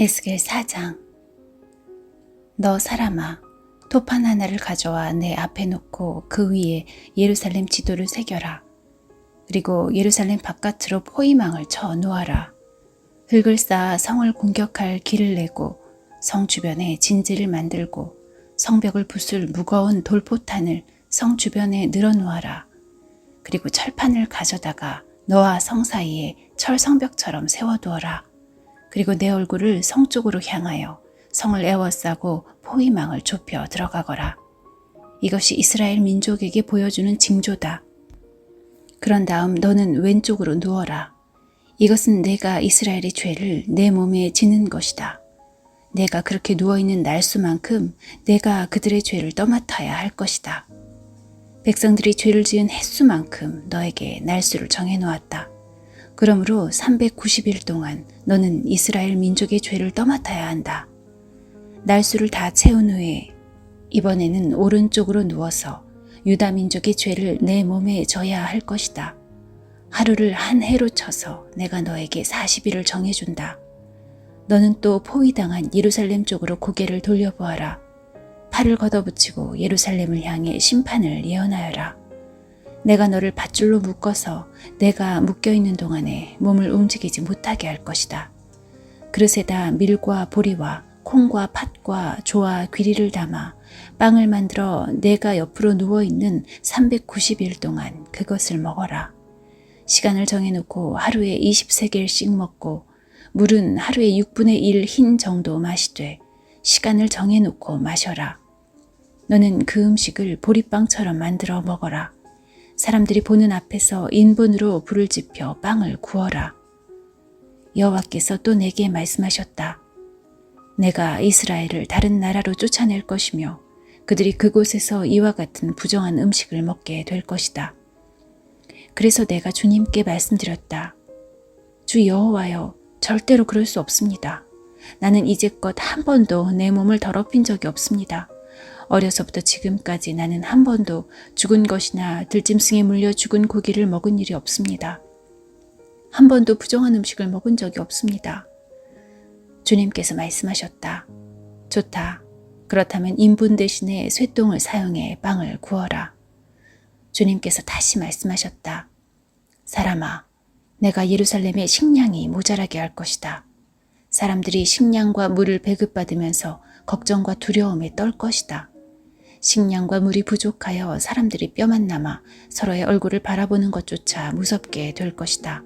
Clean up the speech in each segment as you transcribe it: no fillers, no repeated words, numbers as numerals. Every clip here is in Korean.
에스겔 4장. 너 사람아, 토판 하나를 가져와 내 앞에 놓고 그 위에 예루살렘 지도를 새겨라. 그리고 예루살렘 바깥으로 포위망을 쳐 놓아라. 흙을 쌓아 성을 공격할 길을 내고 성 주변에 진지를 만들고 성벽을 부술 무거운 돌포탄을 성 주변에 늘어놓아라. 그리고 철판을 가져다가 너와 성 사이에 철 성벽처럼 세워두어라. 그리고 내 얼굴을 성 쪽으로 향하여 성을 에워싸고 포위망을 좁혀 들어가거라. 이것이 이스라엘 민족에게 보여주는 징조다. 그런 다음 너는 왼쪽으로 누워라. 이것은 내가 이스라엘의 죄를 내 몸에 지는 것이다. 내가 그렇게 누워있는 날수만큼 내가 그들의 죄를 떠맡아야 할 것이다. 백성들이 죄를 지은 횟수만큼 너에게 날수를 정해놓았다. 그러므로 390일 동안 너는 이스라엘 민족의 죄를 떠맡아야 한다. 날수를 다 채운 후에 이번에는 오른쪽으로 누워서 유다 민족의 죄를 내 몸에 져야 할 것이다. 하루를 한 해로 쳐서 내가 너에게 40일을 정해준다. 너는 또 포위당한 예루살렘 쪽으로 고개를 돌려보아라. 팔을 걷어붙이고 예루살렘을 향해 심판을 예언하여라. 내가 너를 밧줄로 묶어서 내가 묶여있는 동안에 몸을 움직이지 못하게 할 것이다. 그릇에다 밀과 보리와 콩과 팥과 조와 귀리를 담아 빵을 만들어 내가 옆으로 누워있는 390일 동안 그것을 먹어라. 시간을 정해놓고 하루에 20세겔씩 먹고 물은 하루에 6분의 1 흰 정도 마시되 시간을 정해놓고 마셔라. 너는 그 음식을 보리빵처럼 만들어 먹어라. 사람들이 보는 앞에서 인분으로 불을 지펴 빵을 구워라. 여호와께서 또 내게 말씀하셨다. 내가 이스라엘을 다른 나라로 쫓아낼 것이며 그들이 그곳에서 이와 같은 부정한 음식을 먹게 될 것이다. 그래서 내가 주님께 말씀드렸다. 주 여호와여, 절대로 그럴 수 없습니다. 나는 이제껏 한 번도 내 몸을 더럽힌 적이 없습니다. 어려서부터 지금까지 나는 한 번도 죽은 것이나 들짐승에 물려 죽은 고기를 먹은 일이 없습니다. 한 번도 부정한 음식을 먹은 적이 없습니다. 주님께서 말씀하셨다. 좋다. 그렇다면 인분 대신에 쇠똥을 사용해 빵을 구워라. 주님께서 다시 말씀하셨다. 사람아, 내가 예루살렘에 식량이 모자라게 할 것이다. 사람들이 식량과 물을 배급받으면서 걱정과 두려움에 떨 것이다. 식량과 물이 부족하여 사람들이 뼈만 남아 서로의 얼굴을 바라보는 것조차 무섭게 될 것이다.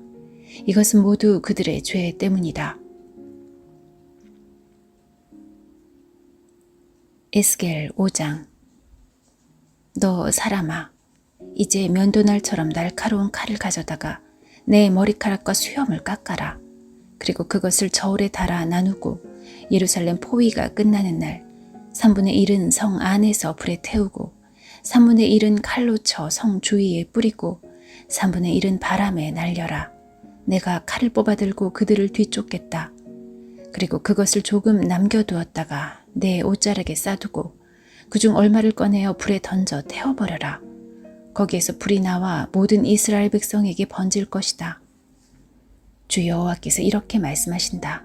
이것은 모두 그들의 죄 때문이다. 에스겔 5장. 너 사람아, 이제 면도날처럼 날카로운 칼을 가져다가 내 머리카락과 수염을 깎아라. 그리고 그것을 저울에 달아 나누고 예루살렘 포위가 끝나는 날 3분의 1은 성 안에서 불에 태우고 3분의 1은 칼로 쳐 성 주위에 뿌리고 3분의 1은 바람에 날려라. 내가 칼을 뽑아들고 그들을 뒤쫓겠다. 그리고 그것을 조금 남겨두었다가 내 옷자락에 싸두고 그중 얼마를 꺼내어 불에 던져 태워버려라. 거기에서 불이 나와 모든 이스라엘 백성에게 번질 것이다. 주 여호와께서 이렇게 말씀하신다.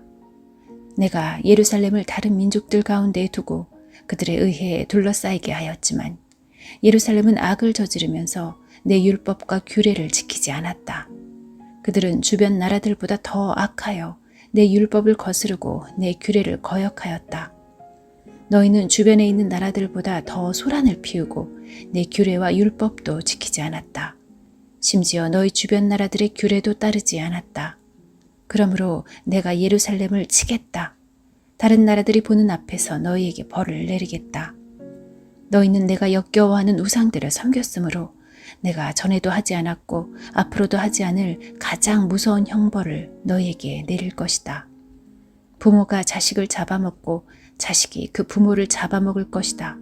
내가 예루살렘을 다른 민족들 가운데에 두고 그들에 의해 둘러싸이게 하였지만 예루살렘은 악을 저지르면서 내 율법과 규례를 지키지 않았다. 그들은 주변 나라들보다 더 악하여 내 율법을 거스르고 내 규례를 거역하였다. 너희는 주변에 있는 나라들보다 더 소란을 피우고 내 규례와 율법도 지키지 않았다. 심지어 너희 주변 나라들의 규례도 따르지 않았다. 그러므로 내가 예루살렘을 치겠다. 다른 나라들이 보는 앞에서 너희에게 벌을 내리겠다. 너희는 내가 역겨워하는 우상들을 섬겼으므로 내가 전에도 하지 않았고 앞으로도 하지 않을 가장 무서운 형벌을 너희에게 내릴 것이다. 부모가 자식을 잡아먹고 자식이 그 부모를 잡아먹을 것이다.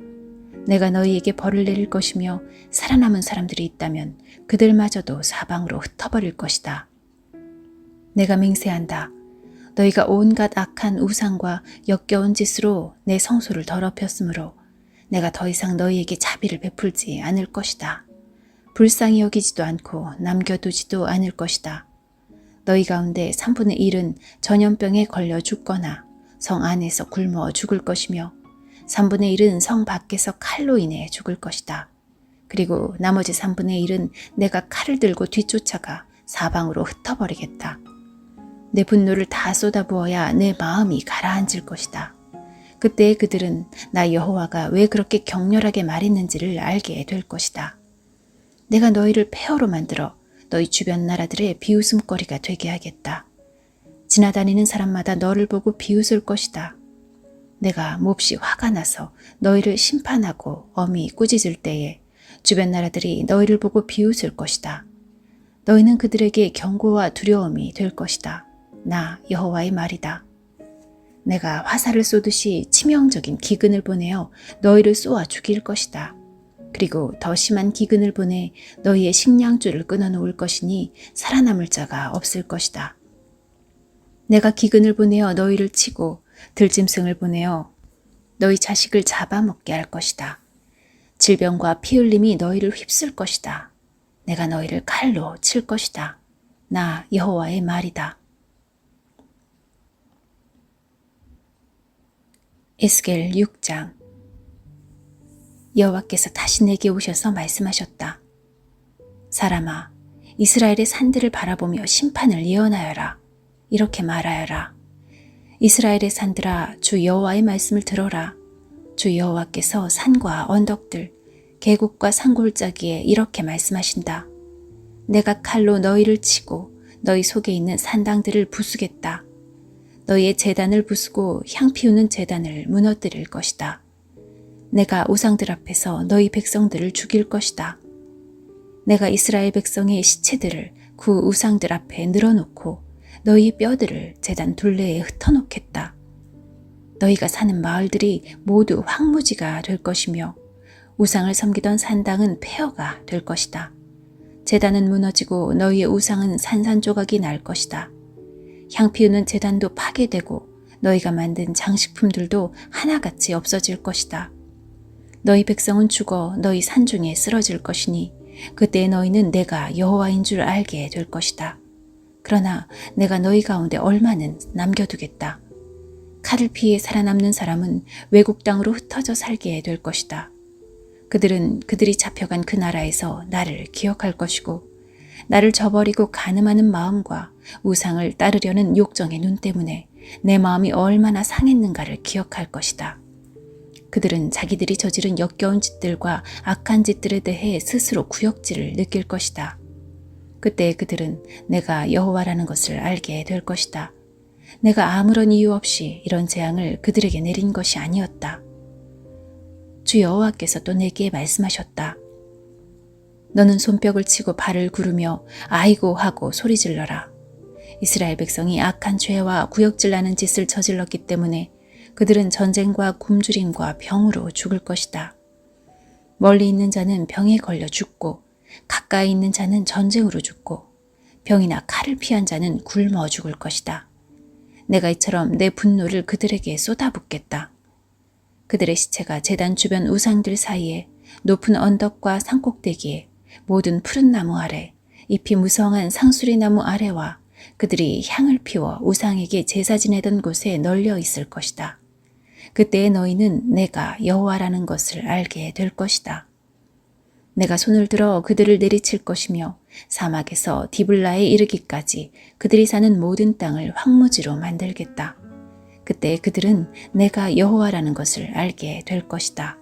내가 너희에게 벌을 내릴 것이며 살아남은 사람들이 있다면 그들마저도 사방으로 흩어버릴 것이다. 내가 맹세한다. 너희가 온갖 악한 우상과 역겨운 짓으로 내 성소를 더럽혔으므로 내가 더 이상 너희에게 자비를 베풀지 않을 것이다. 불쌍히 여기지도 않고 남겨두지도 않을 것이다. 너희 가운데 3분의 1은 전염병에 걸려 죽거나 성 안에서 굶어 죽을 것이며 3분의 1은 성 밖에서 칼로 인해 죽을 것이다. 그리고 나머지 3분의 1은 내가 칼을 들고 뒤쫓아가 사방으로 흩어버리겠다. 내 분노를 다 쏟아부어야 내 마음이 가라앉을 것이다. 그때 그들은 나 여호와가 왜 그렇게 격렬하게 말했는지를 알게 될 것이다. 내가 너희를 폐허로 만들어 너희 주변 나라들의 비웃음거리가 되게 하겠다. 지나다니는 사람마다 너를 보고 비웃을 것이다. 내가 몹시 화가 나서 너희를 심판하고 엄히 꾸짖을 때에 주변 나라들이 너희를 보고 비웃을 것이다. 너희는 그들에게 경고와 두려움이 될 것이다. 나 여호와의 말이다. 내가 화살을 쏘듯이 치명적인 기근을 보내어 너희를 쏘아 죽일 것이다. 그리고 더 심한 기근을 보내 너희의 식량줄을 끊어놓을 것이니 살아남을 자가 없을 것이다. 내가 기근을 보내어 너희를 치고 들짐승을 보내어 너희 자식을 잡아먹게 할 것이다. 질병과 피 흘림이 너희를 휩쓸 것이다. 내가 너희를 칼로 칠 것이다. 나 여호와의 말이다. 에스겔 6장. 여호와께서 다시 내게 오셔서 말씀하셨다. 사람아, 이스라엘의 산들을 바라보며 심판을 예언하여라. 이렇게 말하여라. 이스라엘의 산들아, 주 여호와의 말씀을 들어라. 주 여호와께서 산과 언덕들, 계곡과 산골짜기에 이렇게 말씀하신다. 내가 칼로 너희를 치고 너희 속에 있는 산당들을 부수겠다. 너희의 제단을 부수고 향 피우는 제단을 무너뜨릴 것이다. 내가 우상들 앞에서 너희 백성들을 죽일 것이다. 내가 이스라엘 백성의 시체들을 그 우상들 앞에 늘어놓고 너희의 뼈들을 제단 둘레에 흩어놓겠다. 너희가 사는 마을들이 모두 황무지가 될 것이며 우상을 섬기던 산당은 폐허가 될 것이다. 제단은 무너지고 너희의 우상은 산산조각이 날 것이다. 향 피우는 제단도 파괴되고 너희가 만든 장식품들도 하나같이 없어질 것이다. 너희 백성은 죽어 너희 산중에 쓰러질 것이니 그때 너희는 내가 여호와인 줄 알게 될 것이다. 그러나 내가 너희 가운데 얼마는 남겨두겠다. 칼을 피해 살아남는 사람은 외국 땅으로 흩어져 살게 될 것이다. 그들은 그들이 잡혀간 그 나라에서 나를 기억할 것이고 나를 저버리고 간음하는 마음과 우상을 따르려는 욕정의 눈 때문에 내 마음이 얼마나 상했는가를 기억할 것이다. 그들은 자기들이 저지른 역겨운 짓들과 악한 짓들에 대해 스스로 구역질을 느낄 것이다. 그때 그들은 내가 여호와라는 것을 알게 될 것이다. 내가 아무런 이유 없이 이런 재앙을 그들에게 내린 것이 아니었다. 주 여호와께서 또 내게 말씀하셨다. 너는 손뼉을 치고 발을 구르며 아이고 하고 소리질러라. 이스라엘 백성이 악한 죄와 구역질나는 짓을 저질렀기 때문에 그들은 전쟁과 굶주림과 병으로 죽을 것이다. 멀리 있는 자는 병에 걸려 죽고 가까이 있는 자는 전쟁으로 죽고 병이나 칼을 피한 자는 굶어 죽을 것이다. 내가 이처럼 내 분노를 그들에게 쏟아붓겠다. 그들의 시체가 제단 주변 우상들 사이에 높은 언덕과 산꼭대기에 모든 푸른 나무 아래 잎이 무성한 상수리 나무 아래와 그들이 향을 피워 우상에게 제사 지내던 곳에 널려 있을 것이다. 그때에 너희는 내가 여호와라는 것을 알게 될 것이다. 내가 손을 들어 그들을 내리칠 것이며 사막에서 디블라에 이르기까지 그들이 사는 모든 땅을 황무지로 만들겠다. 그때 그들은 내가 여호와라는 것을 알게 될 것이다.